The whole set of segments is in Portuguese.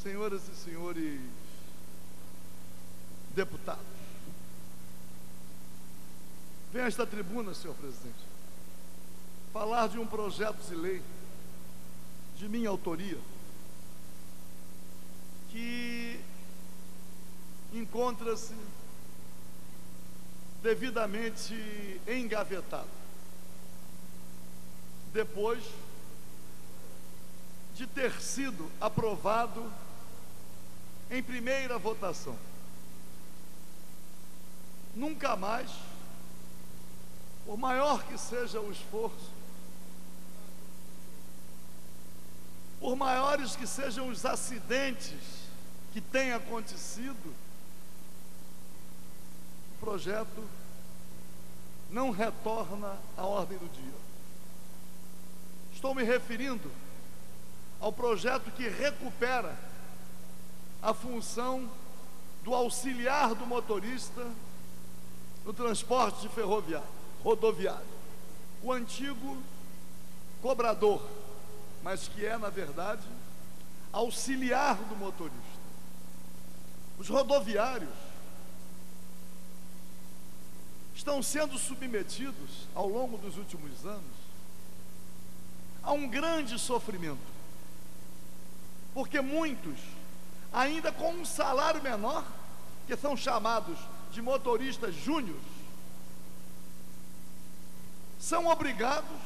Senhoras e senhores deputados, venho a esta tribuna, senhor presidente, falar de um projeto de lei de minha autoria que encontra-se devidamente engavetado, depois de ter sido aprovado em primeira votação. Nunca mais, por maior que seja o esforço, por maiores que sejam os acidentes que têm acontecido, o projeto não retorna à ordem do dia. Estou me referindo ao projeto que recupera a função do auxiliar do motorista no transporte rodoviário, o antigo cobrador, mas que é, na verdade, auxiliar do motorista. Os rodoviários estão sendo submetidos, ao longo dos últimos anos, a um grande sofrimento, porque muitos, ainda com um salário menor, que são chamados de motoristas júniores, são obrigados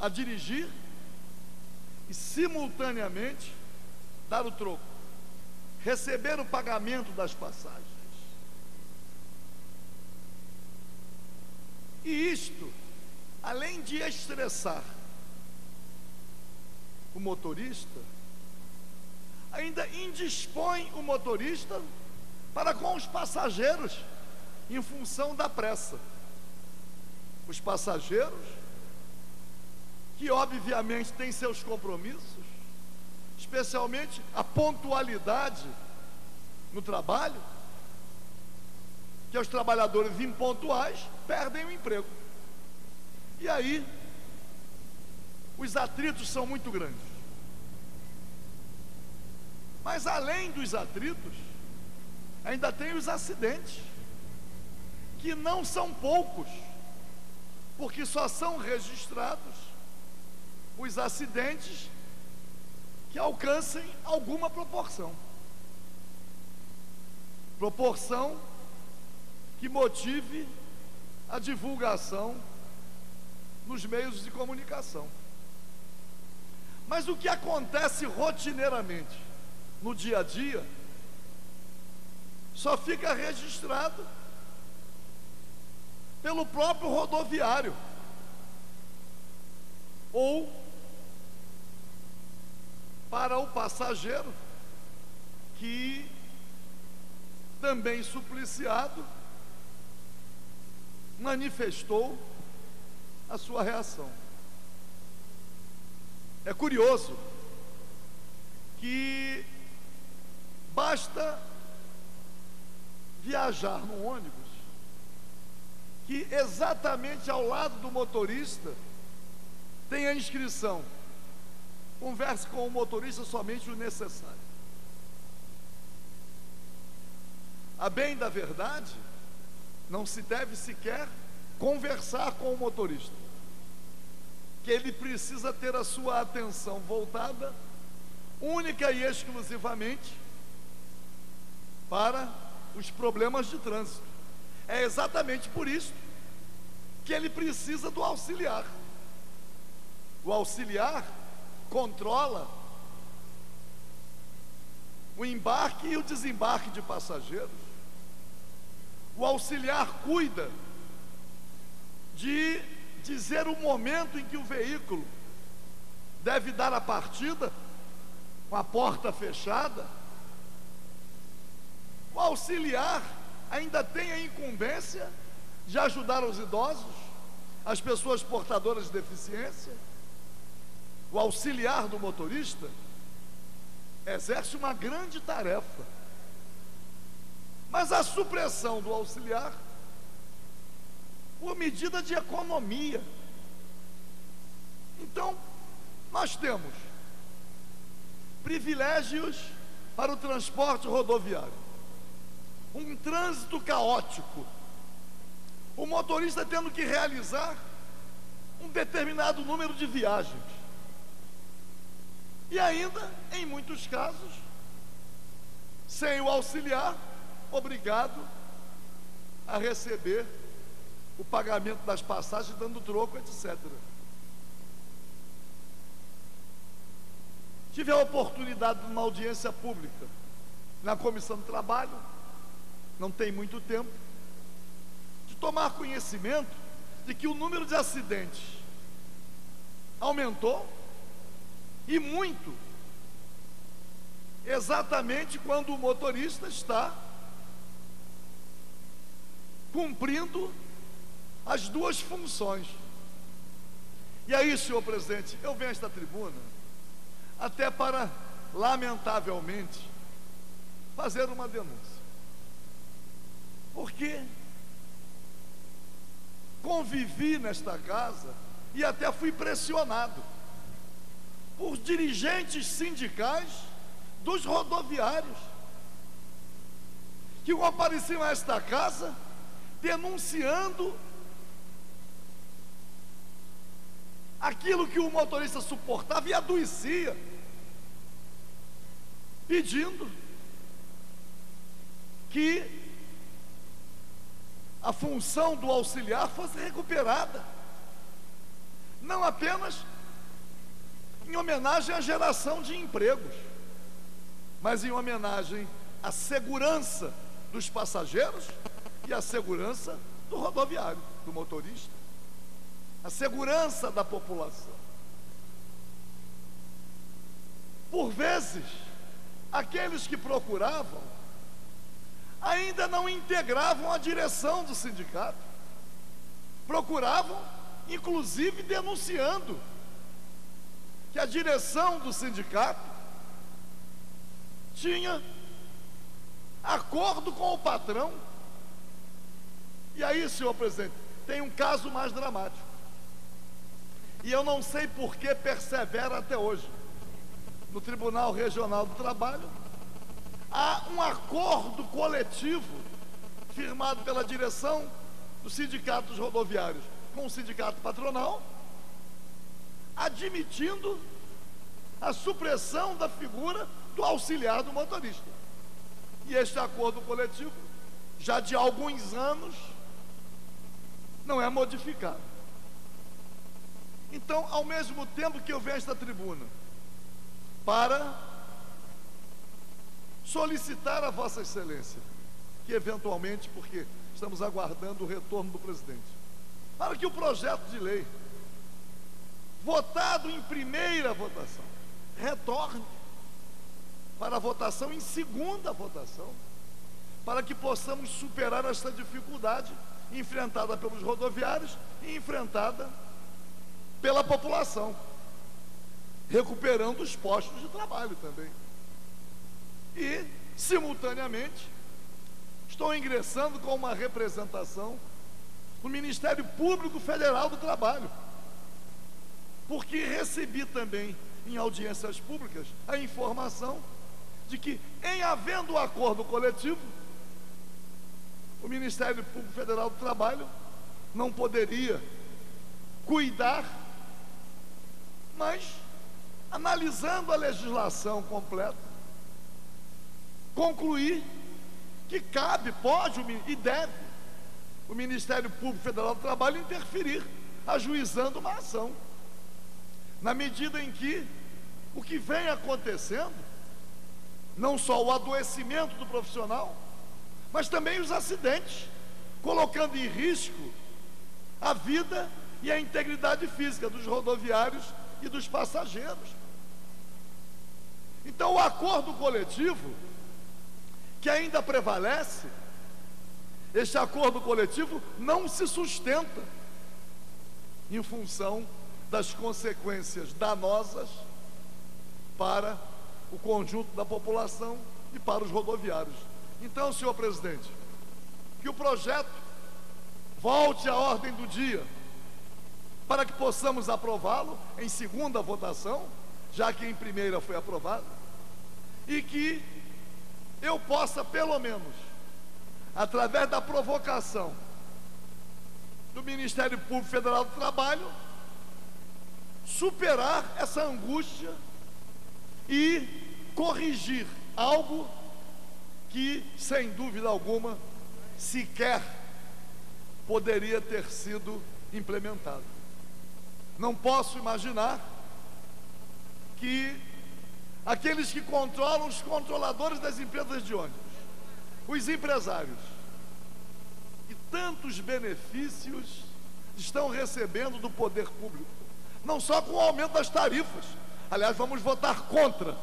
a dirigir e simultaneamente dar o troco, receber o pagamento das passagens. E isto, além de estressar o motorista, ainda indispõe o motorista para com os passageiros em função da pressa. Os passageiros, que obviamente têm seus compromissos, especialmente a pontualidade no trabalho, que os trabalhadores impontuais perdem o emprego. E aí, os atritos são muito grandes. Mas além dos atritos, ainda tem os acidentes, que não são poucos, porque só são registrados os acidentes que alcancem alguma proporção que motive a divulgação nos meios de comunicação. Mas o que acontece rotineiramente no dia a dia só fica registrado pelo próprio rodoviário ou para o passageiro, que também supliciado manifestou a sua reação. É curioso que basta viajar num ônibus que exatamente ao lado do motorista tem a inscrição: converse com o motorista somente o necessário. A bem da verdade, não se deve sequer conversar com o motorista, que ele precisa ter a sua atenção voltada única e exclusivamente para os problemas de trânsito. É exatamente por isso que ele precisa do auxiliar. O auxiliar controla o embarque e o desembarque de passageiros. O auxiliar cuida de dizer o momento em que o veículo deve dar a partida, com a porta fechada. O auxiliar ainda tem a incumbência de ajudar os idosos, as pessoas portadoras de deficiência. O auxiliar do motorista exerce uma grande tarefa, mas a supressão do auxiliar, por medida de economia. Então, nós temos privilégios para o transporte rodoviário, um trânsito caótico, o motorista tendo que realizar um determinado número de viagens, e ainda, em muitos casos, sem o auxiliar, obrigado a receber o pagamento das passagens, dando troco, etc. Tive a oportunidade de uma audiência pública na Comissão do Trabalho, não tem muito tempo, de tomar conhecimento de que o número de acidentes aumentou, e muito, exatamente quando o motorista está cumprindo as duas funções. E aí, senhor presidente, eu venho a esta tribuna até para, lamentavelmente, fazer uma denúncia, porque convivi nesta casa e até fui pressionado por dirigentes sindicais dos rodoviários, que compareciam a esta casa denunciando aquilo que o motorista suportava e adoecia, pedindo que a função do auxiliar fosse recuperada, não apenas em homenagem à geração de empregos, mas em homenagem à segurança dos passageiros e à segurança do rodoviário, do motorista, a segurança da população. Por vezes, aqueles que procuravam ainda não integravam a direção do sindicato, procuravam, inclusive, denunciando que a direção do sindicato tinha acordo com o patrão. E aí, senhor presidente, tem um caso mais dramático, e eu não sei por que persevera até hoje. No Tribunal Regional do Trabalho há um acordo coletivo firmado pela direção dos sindicatos rodoviários com o sindicato patronal, admitindo a supressão da figura do auxiliar do motorista. E este acordo coletivo, já de alguns anos, não é modificado. Então, ao mesmo tempo que eu venho a esta tribuna para solicitar a Vossa Excelência, que eventualmente, porque estamos aguardando o retorno do presidente, para que o projeto de lei, votado em primeira votação, retorne para a votação em segunda votação, para que possamos superar esta dificuldade enfrentada pelos rodoviários e enfrentada pela população, recuperando os postos de trabalho também. E, simultaneamente, estou ingressando com uma representação no Ministério Público Federal do Trabalho, porque recebi também em audiências públicas a informação de que, em havendo um acordo coletivo, o Ministério Público Federal do Trabalho não poderia cuidar, mas, analisando a legislação completa, concluir que cabe, pode e deve o Ministério Público Federal do Trabalho interferir, ajuizando uma ação, na medida em que o que vem acontecendo, não só o adoecimento do profissional, mas também os acidentes, colocando em risco a vida e a integridade física dos rodoviários e dos passageiros. Então, o acordo coletivo que ainda prevalece, este acordo coletivo não se sustenta em função das consequências danosas para o conjunto da população e para os rodoviários. Então, senhor presidente, que o projeto volte à ordem do dia, para que possamos aprová-lo em segunda votação, já que em primeira foi aprovado, e que eu possa, pelo menos, através da provocação do Ministério Público Federal do Trabalho, superar essa angústia e corrigir algo que, sem dúvida alguma, sequer poderia ter sido implementado. Não posso imaginar que aqueles que controlam, os controladores das empresas de ônibus, os empresários, que tantos benefícios estão recebendo do poder público, não só com o aumento das tarifas, aliás, vamos votar contra,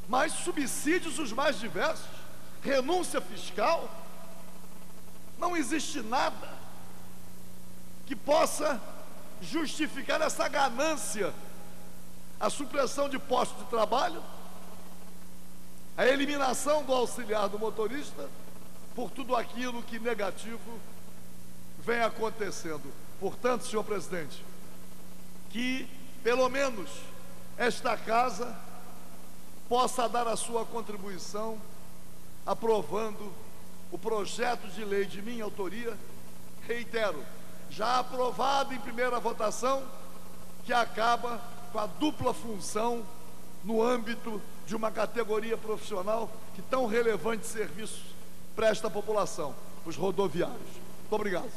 mas subsídios os mais diversos, renúncia fiscal. Não existe nada que possa justificar essa ganância, a supressão de postos de trabalho, a eliminação do auxiliar do motorista, por tudo aquilo que negativo vem acontecendo. Portanto, senhor presidente, que pelo menos esta casa possa dar a sua contribuição aprovando o projeto de lei de minha autoria, reitero, já aprovado em primeira votação, que acaba com a dupla função no âmbito de uma categoria profissional que tão relevante serviço presta à população, os rodoviários. Muito obrigado.